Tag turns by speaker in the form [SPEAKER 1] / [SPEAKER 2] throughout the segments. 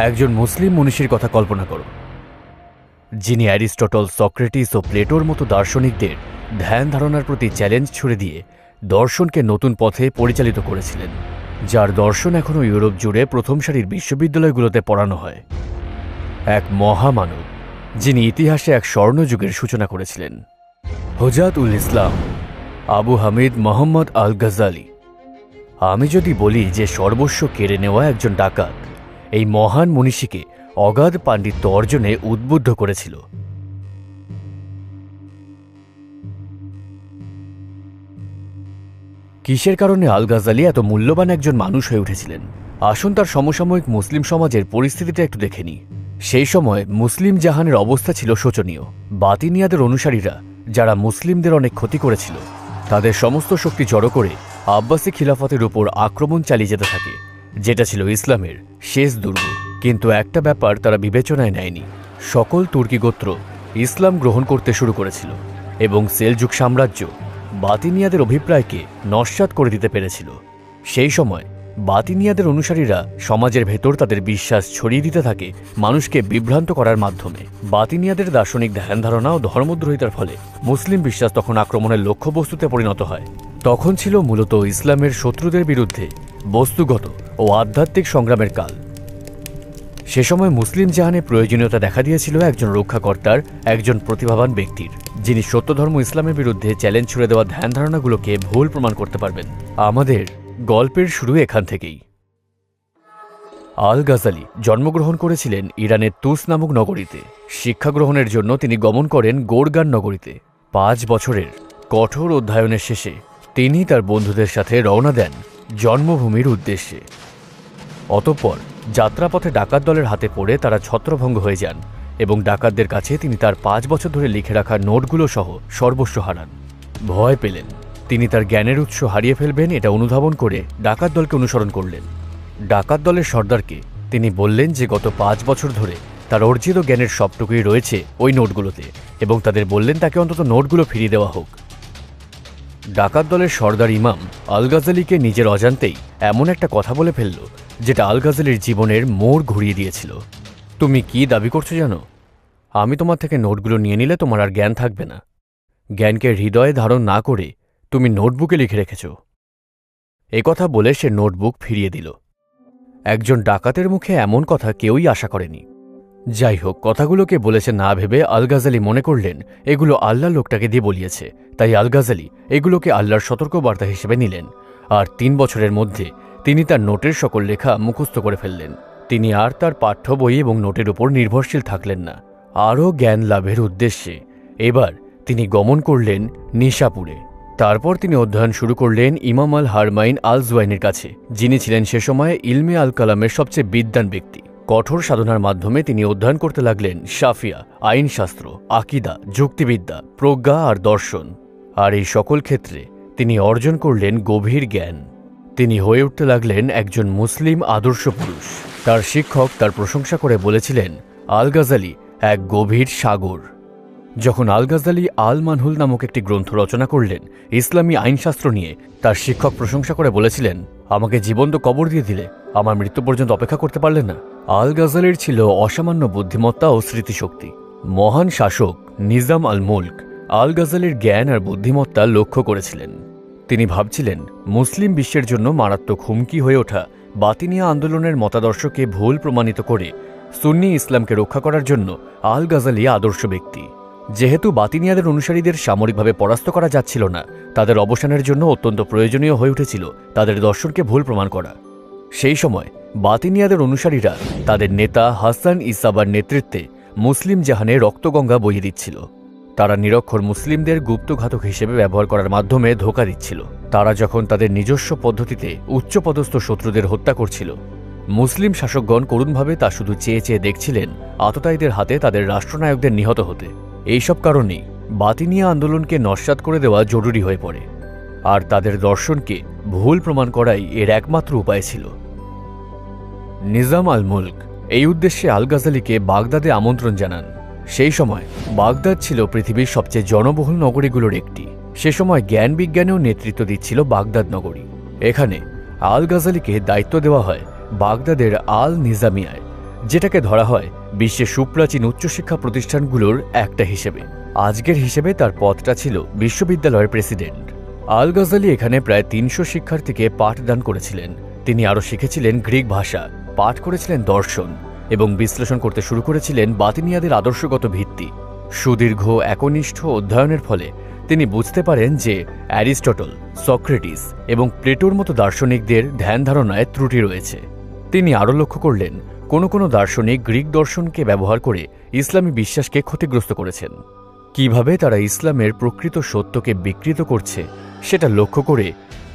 [SPEAKER 1] একজন মুসলিম মনীষীর কথা কল্পনা করো, যিনি অ্যারিস্টটল, সক্রেটিস ও প্লেটোর মতো দার্শনিকদের ধ্যান ধারণার প্রতি চ্যালেঞ্জ ছুড়ে দিয়ে দর্শনকে নতুন পথে পরিচালিত করেছিলেন, যার দর্শন এখনও ইউরোপ জুড়ে প্রথম সারির বিশ্ববিদ্যালয়গুলোতে পড়ানো হয়। এক মহামানব, যিনি ইতিহাসে এক স্বর্ণযুগের সূচনা করেছিলেন। হুজাত উল ইসলাম আবু হামিদ মোহাম্মদ আল গাজ্জালি। আমি যদি বলি যে সর্বস্ব কেড়ে নেওয়া একজন ডাকাত এই মহান মনীষীকে অগাধ পাণ্ডিত্য অর্জনে উদ্বুদ্ধ করেছিল। কিসের কারণে আল গাজ্জালি এত মূল্যবান একজন মানুষ হয়ে উঠেছিলেন? আসুন তার সমসাময়িক মুসলিম সমাজের পরিস্থিতিটা একটু দেখে নিই। সেই সময় মুসলিম জাহানের অবস্থা ছিল শোচনীয়। বাতিনিয়াদের অনুসারীরা, যারা মুসলিমদের অনেক ক্ষতি করেছিল, তাদের সমস্ত শক্তি জড়ো করে আব্বাসী খিলাফতের উপর আক্রমণ চালিয়ে যেতে থাকে, যেটা ছিল ইসলামের শেষ দুর্গ। কিন্তু একটা ব্যাপার তারা বিবেচনায় নেয়নি। সকল তুর্কি গোত্র ইসলাম গ্রহণ করতে শুরু করেছিল এবং সেলজুক সাম্রাজ্য বাতিনিয়াদের অভিপ্রায়কে নস্যাৎ করে দিতে পেরেছিল। সেই সময় বাতিনিয়াদের অনুসারীরা সমাজের ভেতর তাদের বিশ্বাস ছড়িয়ে দিতে থাকে মানুষকে বিভ্রান্ত করার মাধ্যমে। বাতিনিয়াদের দার্শনিক ধ্যান ধারণা ও ধর্মদ্রোহিতার ফলে মুসলিম বিশ্বাস তখন আক্রমণের লক্ষ্যবস্তুতে পরিণত হয়। তখন ছিল মূলত ইসলামের শত্রুদের বিরুদ্ধে বস্তুগত ও আধ্যাত্মিক সংগ্রামের কাল। সে সময় মুসলিম জাহানে প্রয়োজনীয়তা দেখা দিয়েছিল একজন রক্ষাকর্তার, একজন প্রতিভাবান ব্যক্তির, যিনি সত্যধর্ম ইসলামের বিরুদ্ধে চ্যালেঞ্জ ছুড়ে দেওয়া ধ্যান ধারণাগুলোকে ভুল প্রমাণ করতে পারবেন। আমাদের গল্পের শুরু এখান থেকেই। আল গাজ্জালি জন্মগ্রহণ করেছিলেন ইরানের তুস নামক নগরীতে। শিক্ষা গ্রহণের জন্য তিনি গমন করেন গোরগান নগরীতে। 5 বছরের কঠোর অধ্যয়নের শেষে তিনি তার বন্ধুদের সাথে রওনা দেন জন্মভূমির উদ্দেশ্যে। অতঃপর যাত্রাপথে ডাকাত দলের হাতে পড়ে তারা ছত্রভঙ্গ হয়ে যান এবং ডাকাতদের কাছে তিনি তার 5 বছর ধরে লিখে রাখা নোটগুলো সহ সর্বস্ব হারান। ভয় পেলেন তিনি তার জ্ঞানের উৎস হারিয়ে ফেলবেন, এটা অনুধাবন করে ডাকাত দলকে অনুসরণ করলেন। ডাকাত দলের সর্দারকে তিনি বললেন যে গত 5 বছর ধরে তার অর্জিত জ্ঞানের সবটুকুই রয়েছে ওই নোটগুলোতে, এবং তাদের বললেন তাকে অন্তত নোটগুলো ফিরিয়ে দেওয়া হোক। ডাকাত দলের সর্দার ইমাম আল গাজ্জালিকে নিজের অজান্তেই এমন একটা কথা বলে ফেলল যেটা আল গাজ্জালির জীবনের মোড় ঘুরিয়ে দিয়েছিল। তুমি কি দাবি করছো জানো? আমি তোমার থেকে নোটগুলো নিয়ে নিলে তোমার আর জ্ঞান থাকবে না। জ্ঞানকে হৃদয়ে ধারণ না করে তুমি নোটবুকে লিখে রেখেছ। একথা বলে সে নোটবুক ফিরিয়ে দিল। একজন ডাকাতের মুখে এমন কথা কেউই আশা করেনি। যাই হোক, কথাগুলোকে বলেছে না ভেবে আল গাজ্জালি মনে করলেন এগুলো আল্লাহ লোকটাকে দিয়ে বলিয়েছে, তাই আল গাজ্জালি এগুলোকে আল্লাহর সতর্কবার্তা হিসেবে নিলেন। আর 3 বছরের মধ্যে তিনি তার নোটের সকল লেখা মুখস্থ করে ফেললেন। তিনি আর তার পাঠ্য বই এবং নোটের উপর নির্ভরশীল থাকলেন না। আরও জ্ঞান লাভের উদ্দেশ্যে এবার তিনি গমন করলেন নিশাপুরে। তারপর তিনি অধ্যয়ন শুরু করলেন ইমাম আল হারমাইন আল জুয়াইনের কাছে, যিনি ছিলেন সে সময়ে ইলমে আল কালামের সবচেয়ে বিদ্বান ব্যক্তি। কঠোর সাধনার মাধ্যমে তিনি অধ্যয়ন করতে লাগলেন শাফিয়া, আইনশাস্ত্র, আকিদা, যুক্তিবিদ্যা, প্রজ্ঞা আর দর্শন। আর এই সকল ক্ষেত্রে তিনি অর্জন করলেন গভীর জ্ঞান। তিনি হয়ে উঠতে লাগলেন একজন মুসলিম আদর্শ পুরুষ। তার শিক্ষক তার প্রশংসা করে বলেছিলেন আল গাজ্জালি এক গভীর সাগর। যখন আল গাজ্জালি আল মানহুল নামক একটি গ্রন্থ রচনা করলেন ইসলামী আইনশাস্ত্র নিয়ে, তার শিক্ষক প্রশংসা করে বলেছিলেন, আমাকে জীবন্ত কবর দিয়ে দিলে, আমার মৃত্যু পর্যন্ত অপেক্ষা করতে পারলেন না। আল গাজ্জালির ছিল অসামান্য বুদ্ধিমত্তা ও স্মৃতিশক্তি। মহান শাসক নিজাম আল মুল্ক আল গাজ্জালির জ্ঞান আর বুদ্ধিমত্তা লক্ষ্য করেছিলেন। তিনি ভাবছিলেন মুসলিম বিশ্বের জন্য মারাত্মক হুমকি হয়ে ওঠা বাতিনিয়া আন্দোলনের মতাদর্শকে ভুল প্রমাণিত করে সুন্নি ইসলামকে রক্ষা করার জন্য আল গাজ্জালি আদর্শ ব্যক্তি। যেহেতু বাতিনিয়াদের অনুসারীদের সামরিকভাবে পরাস্ত করা যাচ্ছিল না, তাদের অবসানের জন্য অত্যন্ত প্রয়োজনীয় হয়ে উঠেছিল তাদের দর্শনকে ভুল প্রমাণ করা। সেই সময় বাতিনিয়াদের অনুসারীরা তাদের নেতা হাসান ইসাবার নেতৃত্বে মুসলিম জাহানে রক্তগঙ্গা বইয়ে দিচ্ছিল। তারা নিরক্ষর মুসলিমদের গুপ্তঘাতক হিসেবে ব্যবহার করার মাধ্যমে ধোঁকা দিচ্ছিল। তারা যখন তাদের নিজস্ব পদ্ধতিতে উচ্চপদস্থ শত্রুদের হত্যা করছিল, মুসলিম শাসকগণ করুণভাবে তা শুধু চেয়ে চেয়ে দেখছিলেন আততায়ীদের হাতে তাদের রাষ্ট্রনায়কদের নিহত হতে। এইসব কারণেই বাতিনিয়া আন্দোলনকে নস্যাৎ করে দেওয়া জরুরি হয়ে পড়ে, আর তাদের দর্শনকে ভুল প্রমাণ করাই এর একমাত্র উপায় ছিল। নিজাম আল মুল্ক এই উদ্দেশ্যে আল গাজ্জালিকে বাগদাদে আমন্ত্রণ জানান। সেই সময় বাগদাদ ছিল পৃথিবীর সবচেয়ে জনবহুল নগরীগুলোর একটি। সে সময় জ্ঞান বিজ্ঞানেও নেতৃত্ব দিচ্ছিল বাগদাদ নগরী। এখানে আল গাজ্জালিকে দায়িত্ব দেওয়া হয় বাগদাদের আল নিজামিয়ায়, যেটাকে ধরা হয় বিশ্বের সুপ্রাচীন উচ্চশিক্ষা প্রতিষ্ঠানগুলোর একটা হিসেবে। আজকের হিসেবে তার পদটা ছিল বিশ্ববিদ্যালয়ের প্রেসিডেন্ট। আল গাজালি এখানে প্রায় ৩০০ শিক্ষার্থীকে পাঠদান করেছিলেন। তিনি আরও শিখেছিলেন গ্রিক ভাষা, পাঠ করেছিলেন দর্শন এবং বিশ্লেষণ করতে শুরু করেছিলেন বাতিনিয়াদের আদর্শগত ভিত্তি। সুদীর্ঘ একনিষ্ঠ অধ্যয়নের ফলে তিনি বুঝতে পারেন যে অ্যারিস্টটল, সক্রেটিস এবং প্লেটোর মতো দার্শনিকদের ধ্যান ধারণায় ত্রুটি রয়েছে। তিনি আরও লক্ষ্য করলেন কোনো দার্শনিক গ্রিক দর্শনকে ব্যবহার করে ইসলামী বিশ্বাসকে ক্ষতিগ্রস্ত করেছেন। কিভাবে তারা ইসলামের প্রকৃত সত্যকে বিকৃত করছে সেটা লক্ষ্য করে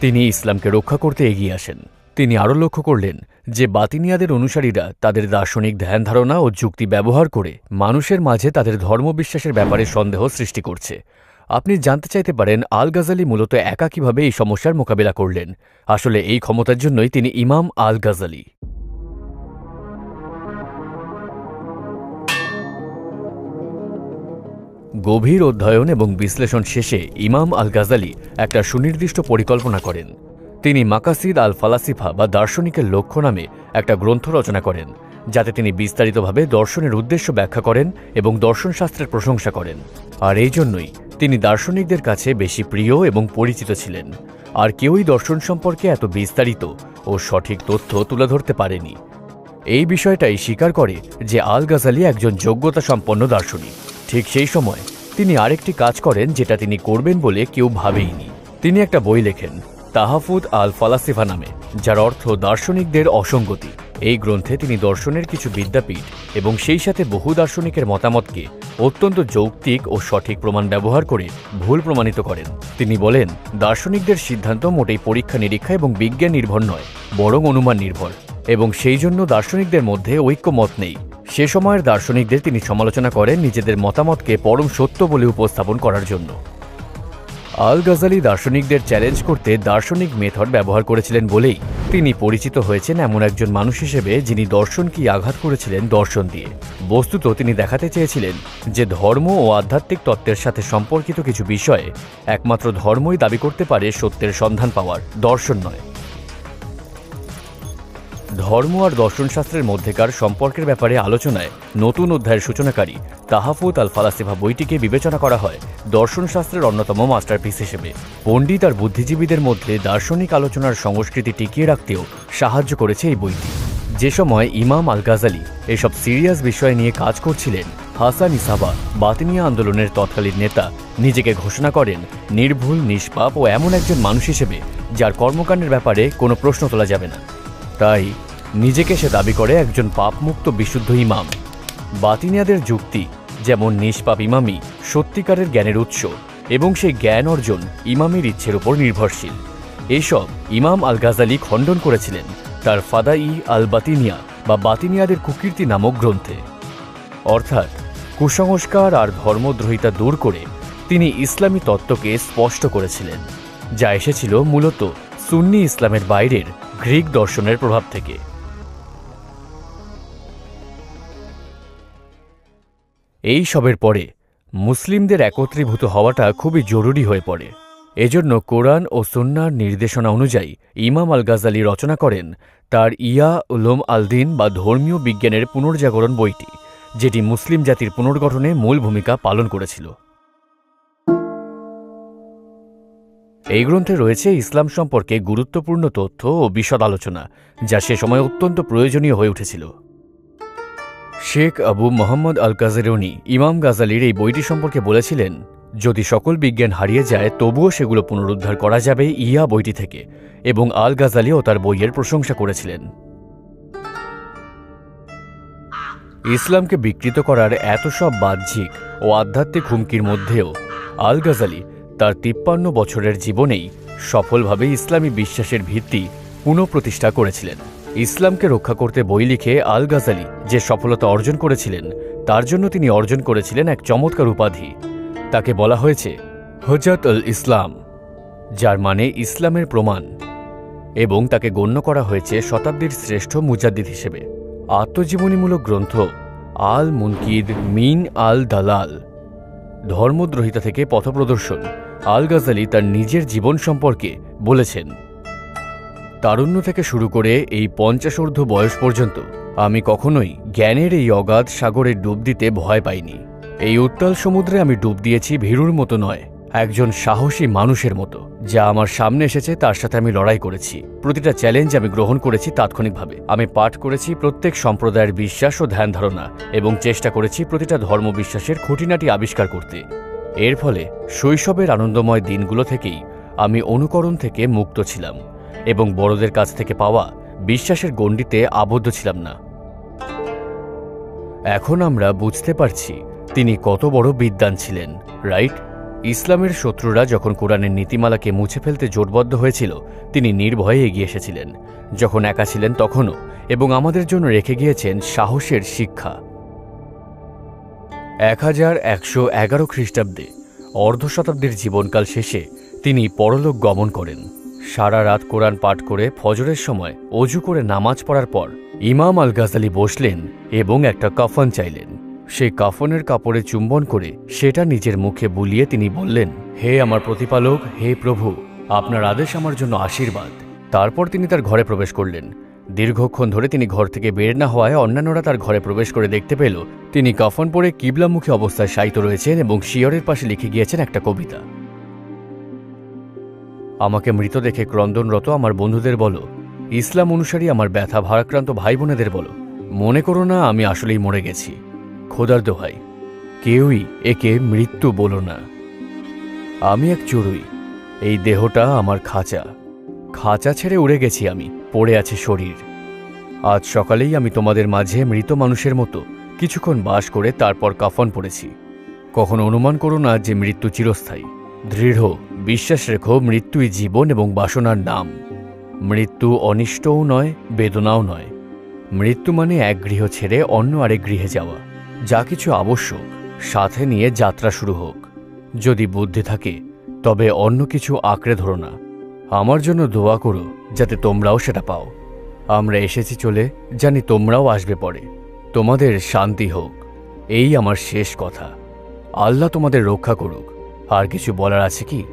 [SPEAKER 1] তিনি ইসলামকে রক্ষা করতে এগিয়ে আসেন। তিনি আরও লক্ষ্য করলেন যে বাতিনিয়াদের অনুসারীরা তাদের দার্শনিক ধ্যান ধারণা ও যুক্তি ব্যবহার করে মানুষের মাঝে তাদের ধর্মবিশ্বাসের ব্যাপারে সন্দেহ সৃষ্টি করছে। আপনি জানতে চাইতে পারেন আল গাজালি মূলত একা কিভাবে এই সমস্যার মোকাবিলা করলেন। আসলে এই ক্ষমতার জন্যই তিনি ইমাম আল গাজালি। গভীর অধ্যয়ন এবং বিশ্লেষণ শেষে ইমাম আল গাজালি একটা সুনির্দিষ্ট পরিকল্পনা করেন। তিনি মাকাসিদ আল ফালাসিফা বা দার্শনিকের লক্ষ্য নামে একটা গ্রন্থ রচনা করেন, যাতে তিনি বিস্তারিতভাবে দর্শনের উদ্দেশ্য ব্যাখ্যা করেন এবং দর্শনশাস্ত্রের প্রশংসা করেন। আর এই জন্যই তিনি দার্শনিকদের কাছে বেশি প্রিয় এবং পরিচিত ছিলেন। আর কেউই দর্শন সম্পর্কে এত বিস্তারিত ও সঠিক তথ্য তুলে ধরতে পারেনি। এই বিষয়টাই স্বীকার করে যে আল গাজালি একজন যোগ্যতা সম্পন্ন দার্শনিক। ঠিক সেই সময় তিনি আরেকটি কাজ করেন যেটা তিনি করবেন বলে কেউ ভাবেইনি। তিনি একটা বই লেখেন তাহাফুদ আল ফালাসিফা নামে, যার অর্থ দার্শনিকদের অসঙ্গতি। এই গ্রন্থে তিনি দর্শনের কিছু বিদ্যাপীঠ এবং সেই সাথে বহু দার্শনিকের মতামতকে অত্যন্ত যৌক্তিক ও সঠিক প্রমাণ ব্যবহার করে ভুল প্রমাণিত করেন। তিনি বলেন, দার্শনিকদের সিদ্ধান্ত মোটেই পরীক্ষা নিরীক্ষা এবং বিজ্ঞান নির্ভর নয়, বরং অনুমান নির্ভর, এবং সেই জন্য দার্শনিকদের মধ্যে ঐক্যমত নেই। সে সময়ের দার্শনিকদের তিনি সমালোচনা করেন নিজেদের মতামতকে পরম সত্য বলে উপস্থাপন করার জন্য। আল গাজালি দার্শনিকদের চ্যালেঞ্জ করতে দার্শনিক মেথড ব্যবহার করেছিলেন বলেই তিনি পরিচিত হয়েছেন এমন একজন মানুষ হিসেবে যিনি দর্শনকে আঘাত করেছিলেন দর্শন দিয়ে। বস্তুত তিনি দেখাতে চেয়েছিলেন যে ধর্ম ও আধ্যাত্মিক তত্ত্বের সাথে সম্পর্কিত কিছু বিষয়ে একমাত্র ধর্মই দাবি করতে পারে সত্যের সন্ধান পাওয়ার, দর্শন নয়। ধর্ম আর দর্শনশাস্ত্রের মধ্যেকার সম্পর্কের ব্যাপারে আলোচনায় নতুন অধ্যায়ের সূচনাকারী তাহাফুত আল ফালাসিফা বইটিকে বিবেচনা করা হয় দর্শনশাস্ত্রের অন্যতম মাস্টারপিস হিসেবে। পণ্ডিত আর বুদ্ধিজীবীদের মধ্যে দার্শনিক আলোচনার সংস্কৃতি টিকিয়ে রাখতেও সাহায্য করেছে এই বইটি। যে সময় ইমাম আল গাজালি এসব সিরিয়াস বিষয় নিয়ে কাজ করছিলেন, হাসান ইসাবা, বাতিনিয়া আন্দোলনের তৎকালীন নেতা, নিজেকে ঘোষণা করেন নির্ভুল, নিষ্পাপ ও এমন একজন মানুষ হিসেবে যার কর্মকাণ্ডের ব্যাপারে কোনো প্রশ্ন তোলা যাবে না। তাই নিজেকে সে দাবি করে একজন পাপমুক্ত বিশুদ্ধ ইমাম। বাতিনিয়াদের যুক্তি যেমন নিষ্পাপ ইমামই সত্যিকারের জ্ঞানের উৎস এবং সেই জ্ঞান অর্জন ইমামের ইচ্ছের উপর নির্ভরশীল, এইসব ইমাম আল গাজালি খণ্ডন করেছিলেন তার ফাদাই আল বাতিনিয়া বা বাতিনিয়াদের কুকীর্তি নামক গ্রন্থে। অর্থাৎ কুসংস্কার আর ধর্মদ্রোহিতা দূর করে তিনি ইসলামী তত্ত্বকে স্পষ্ট করেছিলেন, যা এসেছিল মূলত সুন্নি ইসলামের বাইরের গ্রিক দর্শনের প্রভাব থেকে। এই সবের পরে মুসলিমদের একত্রীভূত হওয়াটা খুবই জরুরি হয়ে পড়ে। এজন্য কোরআন ও সুন্নাহর নির্দেশনা অনুযায়ী ইমাম আল গাজালি রচনা করেন তার ইয়া উলুম আল দিন বা ধর্মীয় বিজ্ঞানের পুনর্জাগরণ বইটি, যেটি মুসলিম জাতির পুনর্গঠনে মূল ভূমিকা পালন করেছিল। এই গ্রন্থে রয়েছে ইসলাম সম্পর্কে গুরুত্বপূর্ণ তথ্য ও বিশদ আলোচনা, যা সে সময় অত্যন্ত প্রয়োজনীয় হয়ে উঠেছিল। শেখ আবু মোহাম্মদ আল কাজেরনি ইমাম গাজালির এই বইটি সম্পর্কে বলেছিলেন, যদি সকল বিজ্ঞান হারিয়ে যায় তবুও সেগুলো পুনরুদ্ধার করা যাবে ইয়া বইটি থেকে, এবং আল গাজালিও তার বইয়ের প্রশংসা করেছিলেন। ইসলামকে বিকৃত করার এত সব বাহ্যিক ও আধ্যাত্মিক হুমকির মধ্যেও আল গাজালি তার 53 বছরের জীবনেই সফলভাবে ইসলামী বিশ্বাসের ভিত্তি পুনঃপ্রতিষ্ঠা করেছিলেন। ইসলামকে রক্ষা করতে বই লিখে আল গাজালি যে সফলতা অর্জন করেছিলেন, তার জন্য তিনি অর্জন করেছিলেন এক চমৎকার উপাধি। তাকে বলা হয়েছে হুজ্জাত আল ইসলাম, যার মানে ইসলামের প্রমাণ, এবং তাকে গণ্য করা হয়েছে শতাব্দীর শ্রেষ্ঠ মুজাদ্দিদ হিসেবে। আত্মজীবনীমূলক গ্রন্থ আল মুনকিদ মিন আল দালাল, ধর্মদ্রোহিতা থেকে পথপ্রদর্শন, আল গাজালি তার নিজের জীবন সম্পর্কে বলেছেন, তারুণ্য থেকে শুরু করে এই 50 বয়স পর্যন্ত আমি কখনোই জ্ঞানের এই অগাধ সাগরে ডুব দিতে ভয় পাইনি। এই উত্তাল সমুদ্রে আমি ডুব দিয়েছি ভীরুর মতো নয়, একজন সাহসী মানুষের মতো। যা আমার সামনে এসেছে তার সাথে আমি লড়াই করেছি। প্রতিটা চ্যালেঞ্জ আমি গ্রহণ করেছি তাৎক্ষণিকভাবে। আমি পাঠ করেছি প্রত্যেক সম্প্রদায়ের বিশ্বাস ও ধ্যান ধারণা এবং চেষ্টা করেছি প্রতিটা ধর্মবিশ্বাসের খুঁটিনাটি আবিষ্কার করতে। এর ফলে শৈশবের আনন্দময় দিনগুলো থেকেই আমি অনুকরণ থেকে মুক্ত ছিলাম এবং বড়দের কাছ থেকে পাওয়া বিশ্বাসের গণ্ডিতে আবদ্ধ ছিলাম না। এখন আমরা বুঝতে পারছি তিনি কত বড় বিদ্বান ছিলেন, রাইট? ইসলামের শত্রুরা যখন কোরআনের নীতিমালাকে মুছে ফেলতে জোটবদ্ধ হয়েছিল, তিনি নির্ভয়ে এগিয়ে এসেছিলেন। যখন একা ছিলেন তখনও, এবং আমাদের জন্য রেখে গিয়েছেন সাহসের শিক্ষা। 1111 খ্রিস্টাব্দে অর্ধশতাব্দীর জীবনকাল শেষে তিনি পরলোক গমন করেন। সারা রাত কোরআন পাঠ করে ফজরের সময় অজু করে নামাজ পড়ার পর ইমাম আল গাজালি বসলেন এবং একটা কাফন চাইলেন। সেই কাফনের কাপড়ে চুম্বন করে সেটা নিজের মুখে বুলিয়ে তিনি বললেন, হে আমার প্রতিপালক, হে প্রভু, আপনার আদেশ আমার জন্য আশীর্বাদ। তারপর তিনি তার ঘরে প্রবেশ করলেন। দীর্ঘক্ষণ ধরে তিনি ঘর থেকে বের না হওয়ায় অন্যান্যরা তার ঘরে প্রবেশ করে দেখতে পেল তিনি কাফন পরে কিবলামুখী অবস্থায় শায়িত রয়েছেন এবং শিয়রের পাশে লিখে গিয়েছেন একটা কবিতা। আমাকে মৃত দেখে ক্রন্দনরত আমার বন্ধুদের বলো, ইসলাম অনুসারী আমার ব্যথা ভারাক্রান্ত ভাই বোনেদের বলো, মনে করো না আমি আসলেই মরে গেছি। খোদার দোহাই, কেউই একে মৃত্যু বলো না। আমি এক চড়ুই, এই দেহটা আমার খাঁচা। খাঁচা ছেড়ে উড়ে গেছি আমি, পড়ে আছে শরীর। আজ সকালেই আমি তোমাদের মাঝে মৃত মানুষের মতো কিছুক্ষণ বাস করে তারপর কাফন পড়েছি। কখনো অনুমান করো না যে মৃত্যু চিরস্থায়ী। দৃঢ় বিশ্বাস রেখো মৃত্যুই জীবন এবং বাসনার নাম। মৃত্যু অনিষ্টও নয়, বেদনাও নয়। মৃত্যু মানে এক গৃহ ছেড়ে অন্য আরেক গৃহে যাওয়া। যা কিছু আবশ্যক সাথে নিয়ে যাত্রা শুরু হোক। যদি বুদ্ধি থাকে তবে অন্য কিছু আঁকড়ে ধরো না। আমার জন্য দোয়া করো যাতে তোমরাও সেটা পাও। আমরা এসেছি চলে, জানি তোমরাও আসবে পরে। তোমাদের শান্তি হোক, এই আমার শেষ কথা। আল্লাহ তোমাদের রক্ষা করুক। আর কিছু বলার আছে কি?